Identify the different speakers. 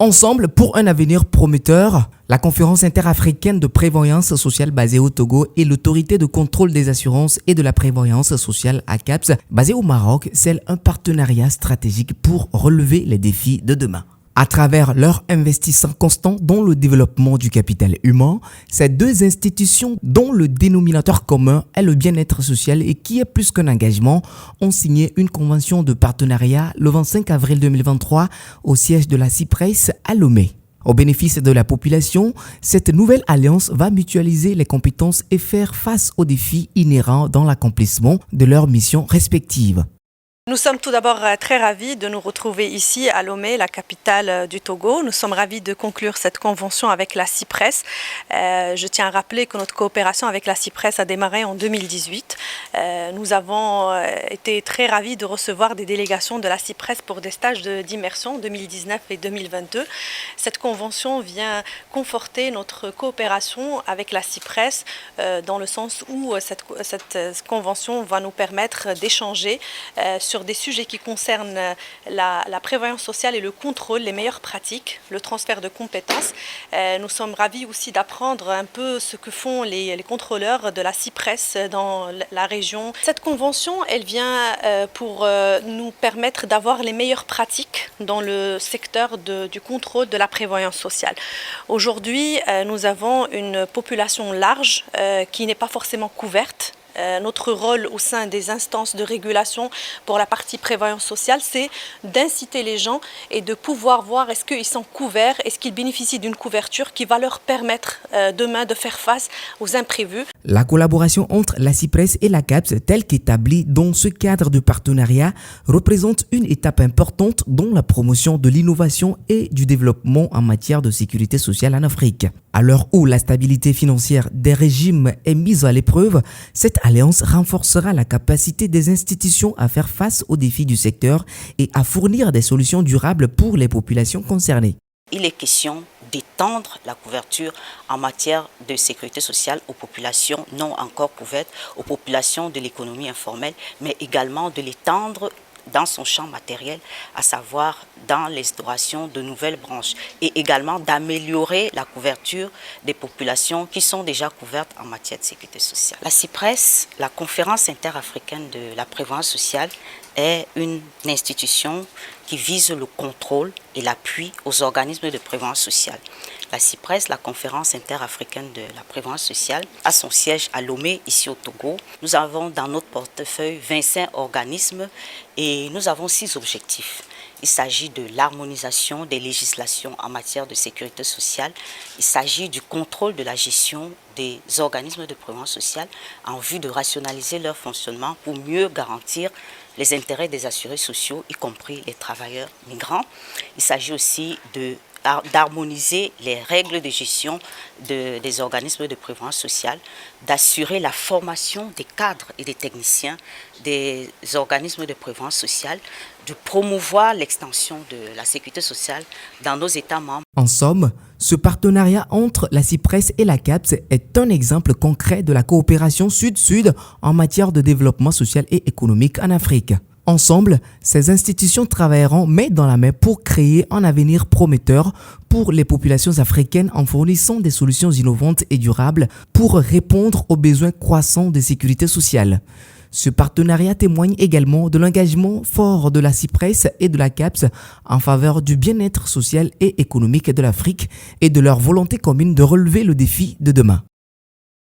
Speaker 1: Ensemble pour un avenir prometteur, la conférence interafricaine de prévoyance sociale basée au Togo et l'autorité de contrôle des assurances et de la prévoyance sociale ACAPS basée au Maroc scellent un partenariat stratégique pour relever les défis de demain. À travers leur investissement constant dans le développement du capital humain, ces deux institutions, dont le dénominateur commun est le bien-être social et qui est plus qu'un engagement, ont signé une convention de partenariat le 25 avril 2023 au siège de la CIPRES à Lomé. Au bénéfice de la population, cette nouvelle alliance va mutualiser les compétences et faire face aux défis inhérents dans l'accomplissement de leurs missions respectives.
Speaker 2: Nous sommes tout d'abord très ravis de nous retrouver ici à Lomé, la capitale du Togo. Nous sommes ravis de conclure cette convention avec la CIPRES. Je tiens à rappeler que notre coopération avec la CIPRES a démarré en 2018. Nous avons été très ravis de recevoir des délégations de la CIPRES pour des stages d'immersion 2019 et 2022. Cette convention vient conforter notre coopération avec la CIPRES dans le sens où cette convention va nous permettre d'échanger sur des sujets qui concernent la prévoyance sociale et le contrôle, les meilleures pratiques, le transfert de compétences. Nous sommes ravis aussi d'apprendre un peu ce que font les contrôleurs de la CIPRES dans la région. Cette convention, elle vient pour nous permettre d'avoir les meilleures pratiques dans le secteur du contrôle de la prévoyance sociale. Aujourd'hui, nous avons une population large qui n'est pas forcément couverte. Notre rôle au sein des instances de régulation pour la partie prévoyance sociale, c'est d'inciter les gens et de pouvoir voir est-ce qu'ils sont couverts, est-ce qu'ils bénéficient d'une couverture qui va leur permettre demain de faire face aux imprévus.
Speaker 1: La collaboration entre la CIPRES et la CAPS, telle qu'établie dans ce cadre de partenariat, représente une étape importante dans la promotion de l'innovation et du développement en matière de sécurité sociale en Afrique. À l'heure où la stabilité financière des régimes est mise à l'épreuve, cette alliance renforcera la capacité des institutions à faire face aux défis du secteur et à fournir des solutions durables pour les populations concernées.
Speaker 3: Il est question d'étendre la couverture en matière de sécurité sociale aux populations non encore couvertes, aux populations de l'économie informelle, mais également de l'étendre dans son champ matériel, à savoir dans l'instauration de nouvelles branches et également d'améliorer la couverture des populations qui sont déjà couvertes en matière de sécurité sociale. La CIPRES, la conférence interafricaine de la prévoyance sociale, est une institution qui vise le contrôle et l'appui aux organismes de prévoyance sociale. La CIPRES, la conférence interafricaine de la prévoyance sociale, a son siège à Lomé, ici au Togo. Nous avons dans notre portefeuille 25 organismes et nous avons 6 objectifs. Il s'agit de l'harmonisation des législations en matière de sécurité sociale. Il s'agit du contrôle de la gestion des organismes de prévoyance sociale en vue de rationaliser leur fonctionnement pour mieux garantir les intérêts des assurés sociaux, y compris les travailleurs migrants. Il s'agit aussi d'harmoniser les règles de gestion des organismes de prévoyance sociale, d'assurer la formation des cadres et des techniciens des organismes de prévoyance sociale, de promouvoir l'extension de la sécurité sociale dans nos États membres.
Speaker 1: En somme, ce partenariat entre la CIPRES et la CAPS est un exemple concret de la coopération sud-sud en matière de développement social et économique en Afrique. Ensemble, ces institutions travailleront main dans la main pour créer un avenir prometteur pour les populations africaines en fournissant des solutions innovantes et durables pour répondre aux besoins croissants de sécurité sociale. Ce partenariat témoigne également de l'engagement fort de la CIPRES et de la CAPS en faveur du bien-être social et économique de l'Afrique et de leur volonté commune de relever le défi de demain.